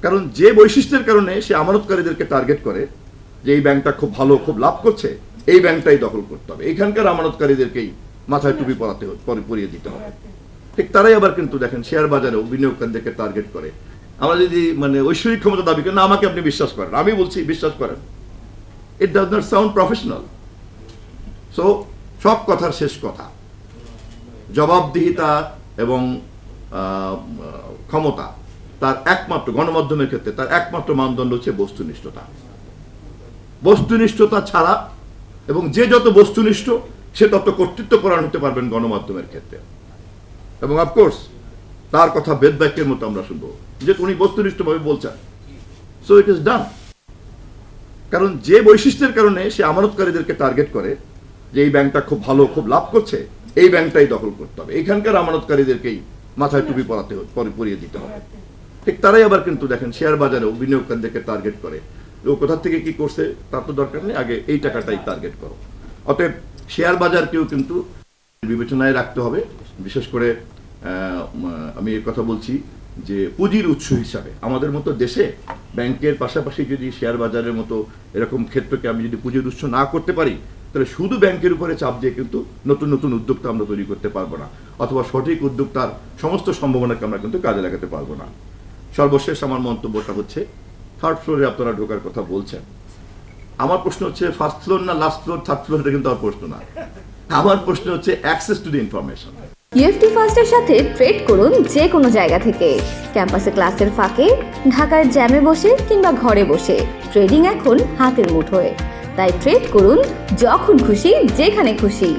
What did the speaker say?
কারণ যে বৈশিষ্ট্যের কারণে সে আমানতকারীদেরকে টার্গেট করে যে এই ব্যাংকটা খুব ভালো, খুব লাভ করছে, এই ব্যাংকটাই দখল করতে হবে, এখানকার আমানতকারীদেরকেই মাথায় টুপি পরিয়ে দিতে হবে। ঠিক তারাই আবার কিন্তু দেখেন শেয়ার বাজারেও বিনিয়োগকারীদেরকে টার্গেট করে। আমরা যদি ঐশ্বরিক ক্ষমতা দাবি করেন, না আমাকে আপনি বিশ্বাস করেন, আমি বলছি বিশ্বাস করেন, it does not sound professional. So সব কথার শেষ কথা, জবাবদিহিতা এবং ক্ষমতা তার একমাত্র, গণমাধ্যমের ক্ষেত্রে তার একমাত্র মানদণ্ড হচ্ছে বস্তুনিষ্ঠতা। বস্তুনিষ্ঠতা ছাড়া, এবং যে যত বস্তুনিষ্ঠ সে তত কর্তৃত্বপরায়ণ হতে পারবেন গণমাধ্যমের ক্ষেত্রে। এবং অফকোর্স তার কথা বেদ বাক্যের মতো আমরা শুনবো, যে উনি বস্তুনিষ্ঠভাবে বলছেন। So it is done. কারণ যে বৈশিষ্ট্যের কারণে সে আমানতকারীদেরকে টার্গেট করে যে এই ব্যাংকটা খুব ভালো, খুব লাভ করছে, এই ব্যাংকটাই দখল করতে হবে, এখানকার আমানতকারীদেরকেই মাথায় টুপি পরিয়ে দিতে হবে। ঠিক তারাই আবার কিন্তু দেখেন শেয়ার বাজারেও বিনিয়োগকারীদেরকে টার্গেট করে। ও কোথা থেকে কি করছে তার তো দরকার নেই, আগে এই টাকাটাই টার্গেট করো। অতএব শেয়ার বাজারকেও কিন্তু বিবেচনায় রাখতে হবে। বিশেষ করে আমি এই কথা বলছি যে পুঁজির উৎস হিসাবে আমাদের মতো দেশে ব্যাংকের পাশাপাশি যদি শেয়ার বাজারের মতো এরকম ক্ষেত্রকে আমি যদি পুঁজির উৎস না করতে পারি, তাহলে শুধু ব্যাংকের উপরে চাপ দিয়ে কিন্তু নতুন নতুন উদ্যোক্তা আমরা তৈরি করতে পারবো না, অথবা সঠিক উদ্যোক্তার সমস্ত সম্ভাবনাকে আমরা কিন্তু কাজে লাগাতে পারবো না। সর্বশেষ আমার মন্তব্যটা হচ্ছে, থার্ড ফ্লোরে আপনারা ঢোকার কথা বলছেন। আমার প্রশ্ন হচ্ছে ফার্স্ট ফ্লোর না লাস্ট ফ্লোর, থার্ড ফ্লোর, এটা কিন্তু আমার প্রশ্ন না। আমার প্রশ্ন হচ্ছে access to the information. UFT ফার্স্টের সাথে ট্রেড করুন যে কোনো জায়গা থেকে। ক্যাম্পাসে ক্লাসের ফাঁকে, ঢাকার জ্যামে বসে কিংবা ঘরে বসে, ট্রেডিং এখন হাতের মুঠোয়। তাই ট্রেড করুন যখন খুশি, যেখানে খুশি।